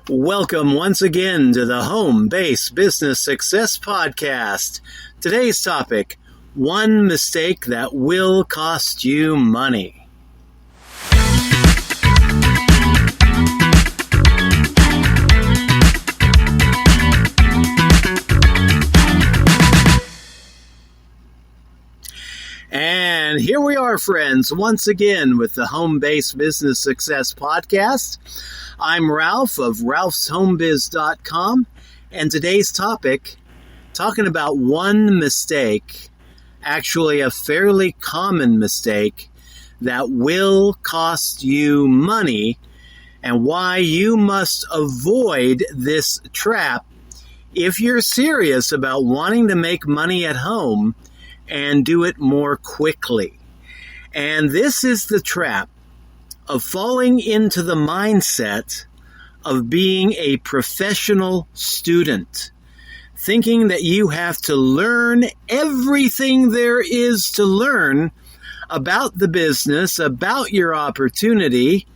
Welcome once again to the Home Base Business Success Podcast. Today's topic, one mistake that will cost you money. And here we are, friends, once again with the Home Base Business Success Podcast. I'm Ralph of ralphshomebiz.com, and today's topic, talking about one mistake, actually a fairly common mistake that will cost you money, and why you must avoid this trap if you're serious about wanting to make money at home and do it more quickly. And this is the trap of falling into the mindset of being a professional student, thinking that you have to learn everything there is to learn about the business, about your opportunity,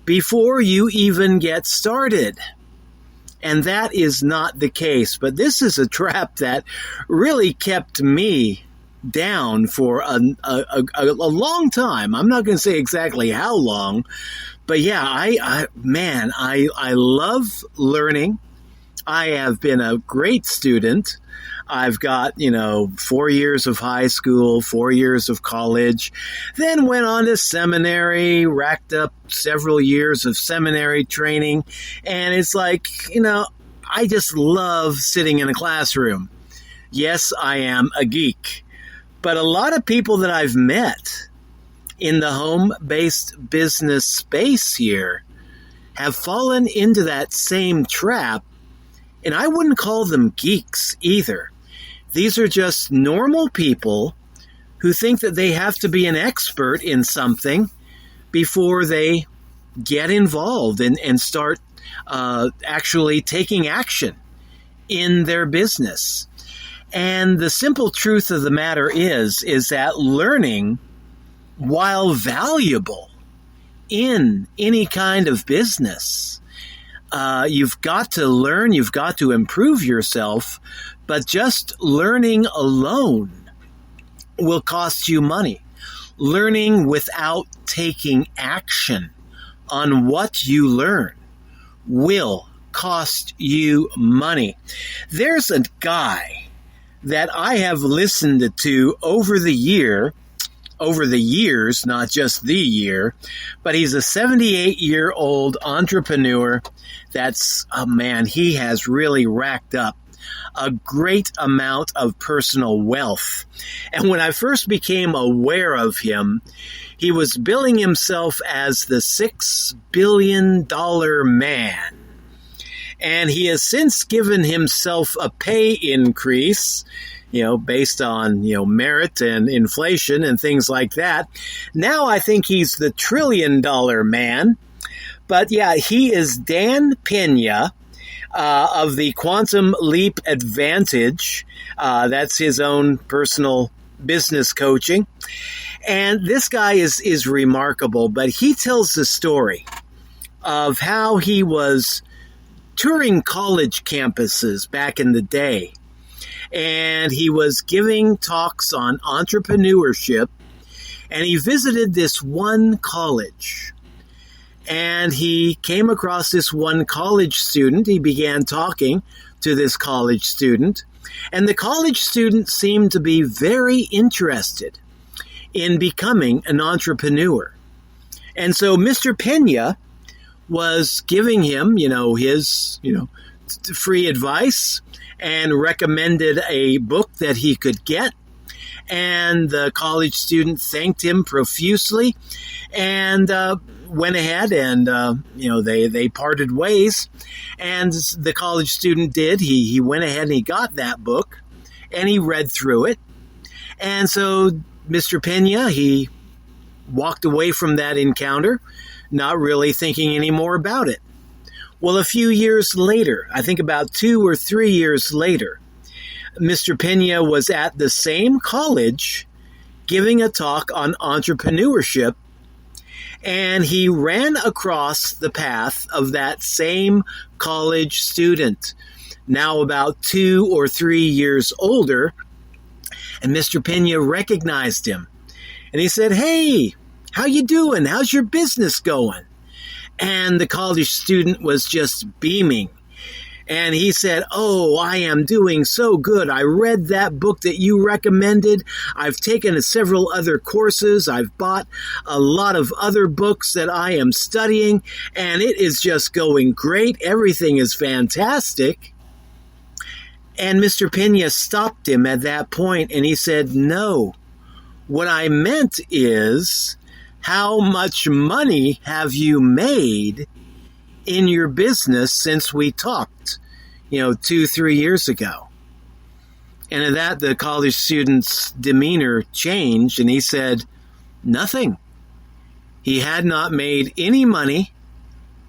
before you even get started. And that is not the case. But this is a trap that really kept me down for a long time. I'm not going to say exactly how long, but yeah, I love learning. I have been a great student. I've got, 4 years of high school, 4 years of college, then went on to seminary, racked up several years of seminary training. And it's like, I just love sitting in a classroom. Yes, I am a geek. But a lot of people that I've met in the home-based business space here have fallen into that same trap, and I wouldn't call them geeks either. These are just normal people who think that they have to be an expert in something before they get involved and start actually taking action in their business. And the simple truth of the matter is that learning, while valuable in any kind of business, you've got to learn, you've got to improve yourself, but just learning alone will cost you money. Learning without taking action on what you learn will cost you money. There's a guy that I have listened to over the years, not just the year, but he's a 78-year-old entrepreneur he has really racked up a great amount of personal wealth. And when I first became aware of him, he was billing himself as the $6 billion man. And he has since given himself a pay increase, based on, merit and inflation and things like that. Now I think he's the $1 trillion man. But yeah, he is Dan Pena of the Quantum Leap Advantage. That's his own personal business coaching. And this guy is remarkable, but he tells the story of how he was touring college campuses back in the day. And he was giving talks on entrepreneurship. And he visited this one college. And he came across this one college student. He began talking to this college student. And the college student seemed to be very interested in becoming an entrepreneur. And so Mr. Pena was giving him, his, free advice and recommended a book that he could get. And the college student thanked him profusely and went ahead and, they parted ways. And the college student did. He went ahead and he got that book and he read through it. And so Mr. Pena, he walked away from that encounter, not really thinking any more about it. Well, a few years later, I think about 2 or 3 years later, Mr. Pena was at the same college giving a talk on entrepreneurship, and he ran across the path of that same college student, now about 2 or 3 years older, and Mr. Pena recognized him. And he said, "Hey, how you doing? How's your business going?" And the college student was just beaming. And he said, "Oh, I am doing so good. I read that book that you recommended. I've taken several other courses. I've bought a lot of other books that I am studying, and it is just going great. Everything is fantastic." And Mr. Pena stopped him at that point, and he said, "No, what I meant is, how much money have you made in your business since we talked, 2-3 years ago?" And at that, the college student's demeanor changed, and he said, "Nothing." He had not made any money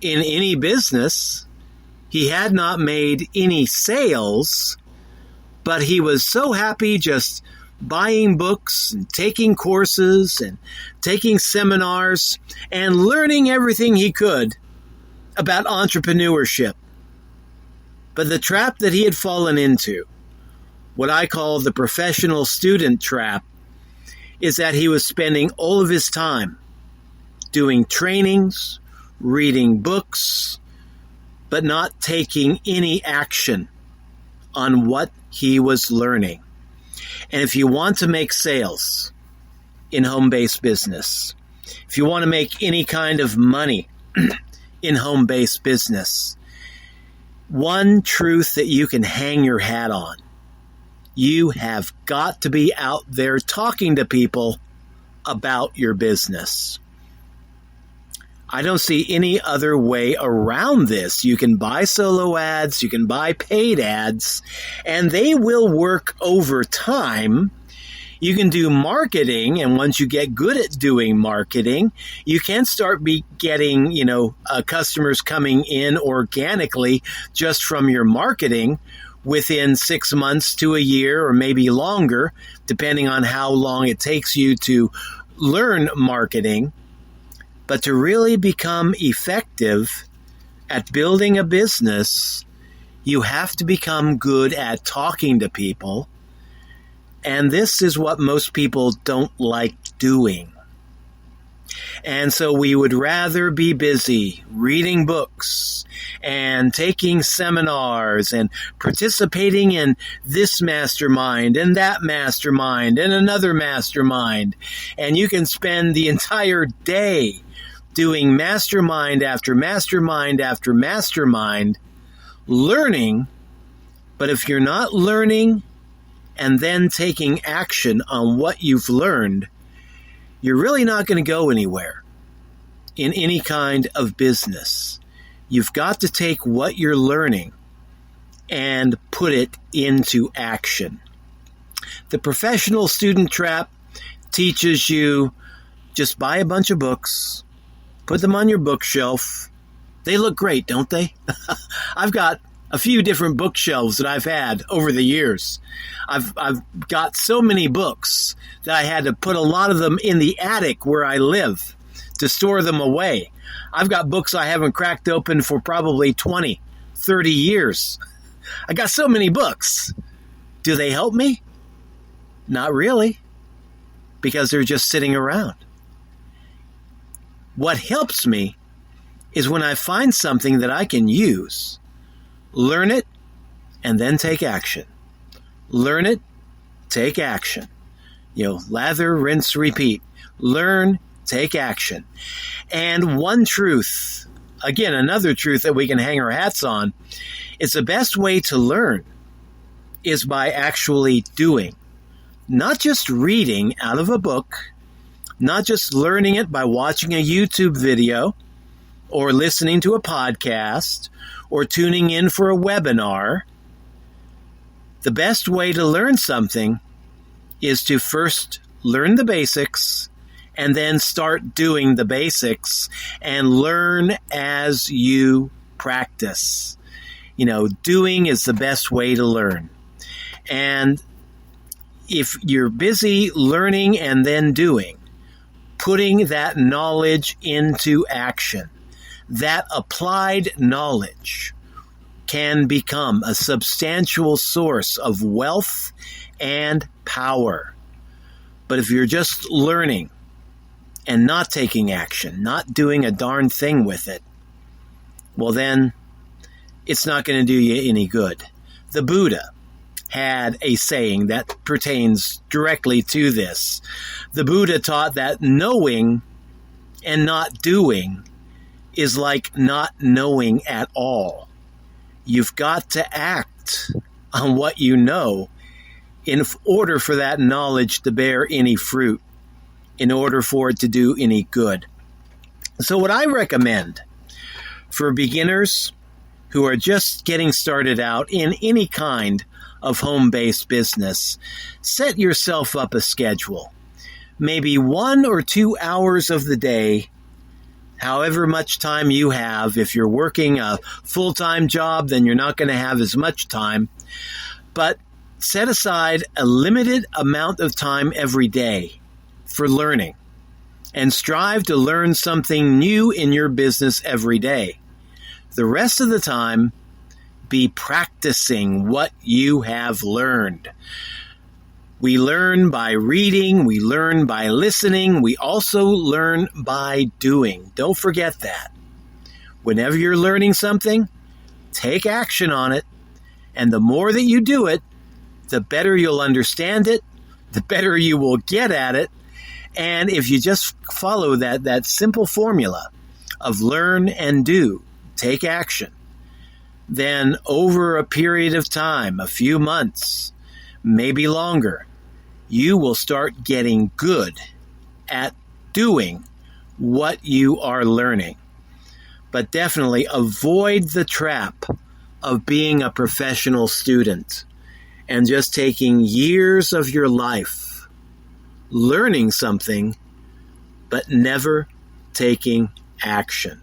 in any business. He had not made any sales, but he was so happy just buying books and taking courses and taking seminars and learning everything he could about entrepreneurship. But the trap that he had fallen into, what I call the professional student trap, is that he was spending all of his time doing trainings, reading books, but not taking any action on what he was learning. And if you want to make sales in home-based business, if you want to make any kind of money in home-based business, one truth that you can hang your hat on: you have got to be out there talking to people about your business. I don't see any other way around this. You can buy solo ads, you can buy paid ads, and they will work over time. You can do marketing, and once you get good at doing marketing, you can start getting, customers coming in organically just from your marketing within 6 months to a year, or maybe longer, depending on how long it takes you to learn marketing. But to really become effective at building a business, you have to become good at talking to people. And this is what most people don't like doing. And so we would rather be busy reading books and taking seminars and participating in this mastermind and that mastermind and another mastermind. And you can spend the entire day doing mastermind after mastermind after mastermind, learning. But if you're not learning and then taking action on what you've learned, you're really not going to go anywhere in any kind of business. You've got to take what you're learning and put it into action. The professional student trap teaches you just buy a bunch of books, put them on your bookshelf. They look great, don't they? I've got a few different bookshelves that I've had over the years. I've got so many books that I had to put a lot of them in the attic where I live to store them away. I've got books I haven't cracked open for probably 20, 30 years. I got so many books. Do they help me? Not really, because they're just sitting around. What helps me is when I find something that I can use, learn it, and then take action. Learn it, take action. Lather, rinse, repeat. Learn, take action. And one truth, again, another truth that we can hang our hats on, is the best way to learn is by actually doing. Not just reading out of a book, not just learning it by watching a YouTube video or listening to a podcast or tuning in for a webinar. The best way to learn something is to first learn the basics and then start doing the basics and learn as you practice. Doing is the best way to learn. And if you're busy learning and then doing, putting that knowledge into action. That applied knowledge can become a substantial source of wealth and power. But if you're just learning and not taking action, not doing a darn thing with it, well then, it's not going to do you any good. The Buddha had a saying that pertains directly to this. The Buddha taught that knowing and not doing is like not knowing at all. You've got to act on what you know in order for that knowledge to bear any fruit, in order for it to do any good. So what I recommend for beginners who are just getting started out in any kind of home-based business, set yourself up a schedule. Maybe 1 or 2 hours of the day, however much time you have. If you're working a full-time job, then you're not going to have as much time. But set aside a limited amount of time every day for learning, and strive to learn something new in your business every day. The rest of the time, be practicing what you have learned. We learn by reading, we learn by listening, we also learn by doing. Don't forget that. Whenever you're learning something, take action on it, and the more that you do it, the better you'll understand it, the better you will get at it, and if you just follow that simple formula of learn and do, take action, then over a period of time, a few months, maybe longer, you will start getting good at doing what you are learning. But definitely avoid the trap of being a professional student and just taking years of your life learning something, but never taking action.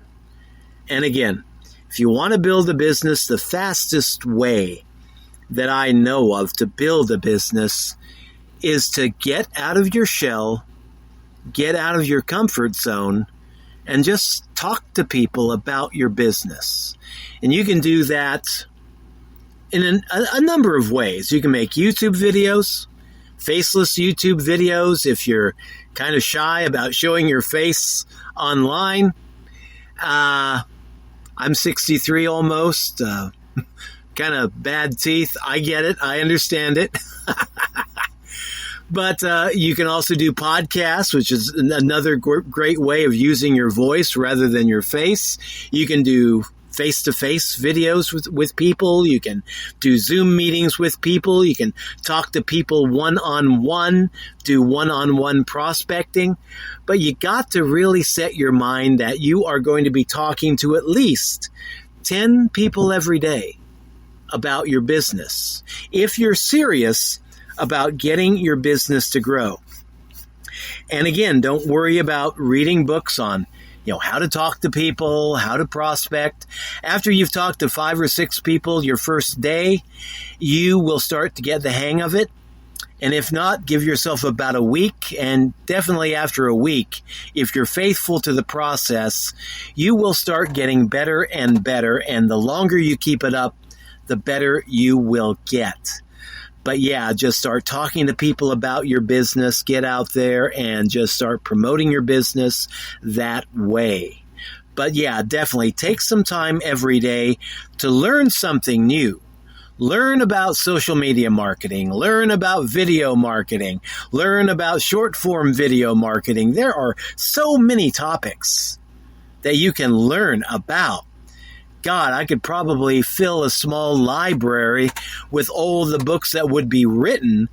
And again, if you want to build a business, the fastest way that I know of to build a business is to get out of your shell, get out of your comfort zone, and just talk to people about your business. And you can do that in a number of ways. You can make YouTube videos, faceless YouTube videos if you're kind of shy about showing your face online. I'm 63 almost, kind of bad teeth. I get it. I understand it. But you can also do podcasts, which is another great way of using your voice rather than your face. You can do face-to-face videos with people. You can do Zoom meetings with people. You can talk to people one-on-one, do one-on-one prospecting. But you got to really set your mind that you are going to be talking to at least 10 people every day about your business, if you're serious about getting your business to grow. And again, don't worry about reading books on how to talk to people, how to prospect. After you've talked to 5 or 6 people your first day, you will start to get the hang of it. And if not, give yourself about a week. And definitely after a week, if you're faithful to the process, you will start getting better and better. And the longer you keep it up, the better you will get. But yeah, just start talking to people about your business, get out there and just start promoting your business that way. But yeah, definitely take some time every day to learn something new. Learn about social media marketing, learn about video marketing, learn about short form video marketing. There are so many topics that you can learn about. God, I could probably fill a small library with all the books that would be written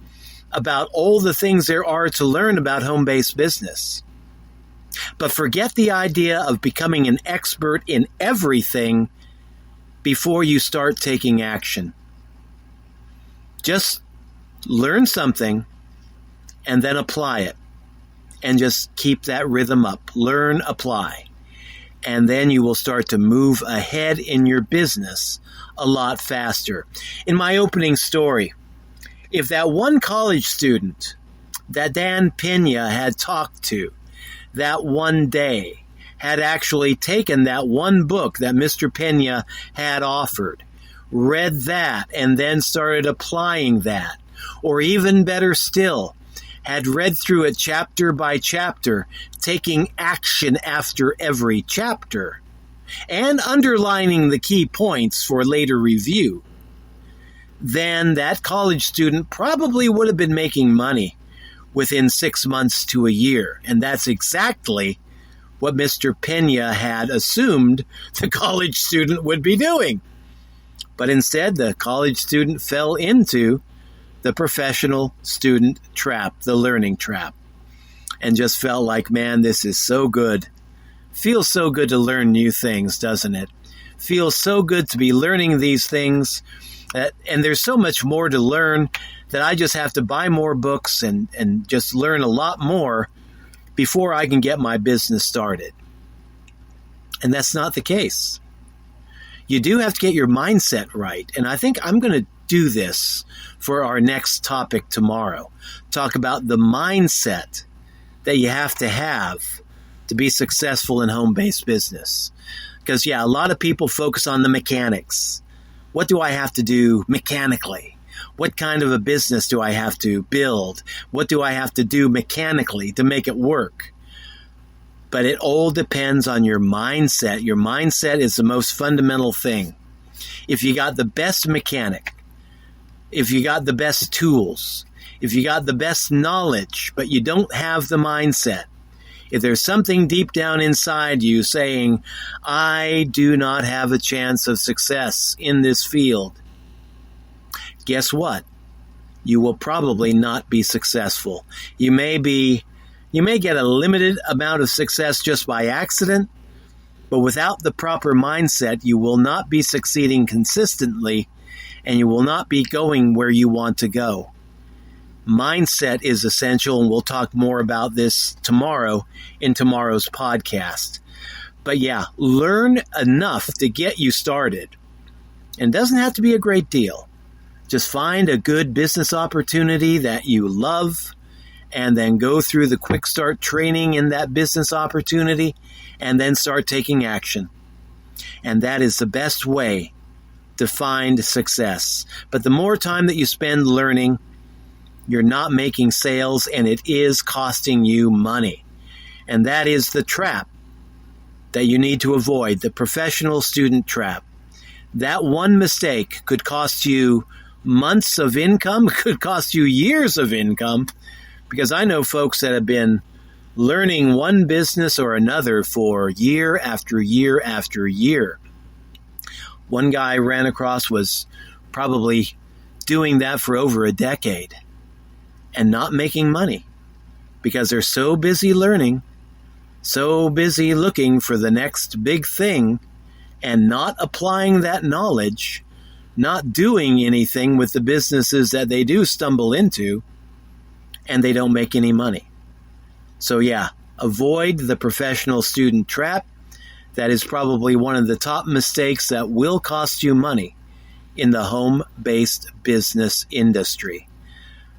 about all the things there are to learn about home-based business. But forget the idea of becoming an expert in everything before you start taking action. Just learn something and then apply it. And just keep that rhythm up. Learn, apply. And then you will start to move ahead in your business a lot faster. In my opening story, if that one college student that Dan Pena had talked to, that one day, had actually taken that one book that Mr. Pena had offered, read that, and then started applying that, or even better still, had read through it chapter by chapter, taking action after every chapter, and underlining the key points for later review, then that college student probably would have been making money within 6 months to a year. And that's exactly what Mr. Pena had assumed the college student would be doing. But instead, the college student fell into the professional student trap, the learning trap, and just felt like, man, this is so good. Feels so good to learn new things, doesn't it? Feels so good to be learning these things, and there's so much more to learn that I just have to buy more books and just learn a lot more before I can get my business started. And that's not the case. You do have to get your mindset right, and I think I'm going to do this for our next topic tomorrow. Talk about the mindset that you have to be successful in home-based business. Because, yeah, a lot of people focus on the mechanics. What do I have to do mechanically? What kind of a business do I have to build? What do I have to do mechanically to make it work? But it all depends on your mindset. Your mindset is the most fundamental thing. If you got the best mechanic, if you got the best tools, if you got the best knowledge, but you don't have the mindset, if there's something deep down inside you saying, I do not have a chance of success in this field, guess what? You will probably not be successful. You may get a limited amount of success just by accident, but without the proper mindset, you will not be succeeding consistently, and you will not be going where you want to go. Mindset is essential, and we'll talk more about this tomorrow in tomorrow's podcast. But yeah, learn enough to get you started. And it doesn't have to be a great deal. Just find a good business opportunity that you love, and then go through the quick start training in that business opportunity, and then start taking action. And that is the best way to find success. But the more time that you spend learning, you're not making sales, and it is costing you money. And that is the trap that you need to avoid, the professional student trap. That one mistake could cost you months of income, could cost you years of income, because I know folks that have been learning one business or another for year after year after year. One guy I ran across was probably doing that for over a decade and not making money because they're so busy learning, so busy looking for the next big thing, and not applying that knowledge, not doing anything with the businesses that they do stumble into, and they don't make any money. So yeah, avoid the professional student trap. That is probably one of the top mistakes that will cost you money in the home-based business industry.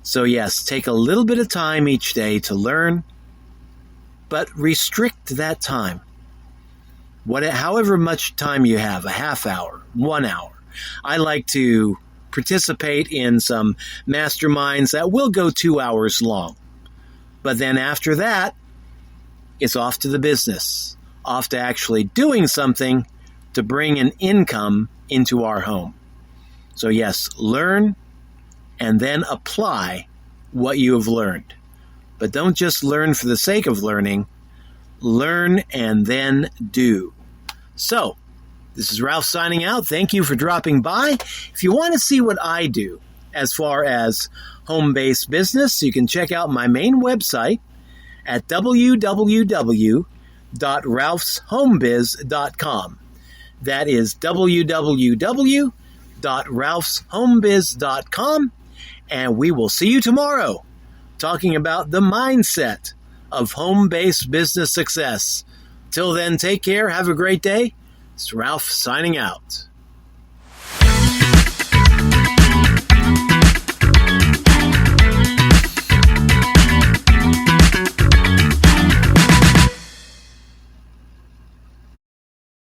So yes, take a little bit of time each day to learn, but restrict that time. However much time you have, a half hour, 1 hour. I like to participate in some masterminds that will go 2 hours long. But then after that, it's off to the business, off to actually doing something to bring an income into our home. So yes, learn and then apply what you have learned. But don't just learn for the sake of learning. Learn and then do. So, this is Ralph signing out. Thank you for dropping by. If you want to see what I do as far as home-based business, you can check out my main website at www.ralphshomebiz.com. That is www.ralphshomebiz.com. And we will see you tomorrow talking about the mindset of home-based business success. Till then, take care. Have a great day. It's Ralph signing out.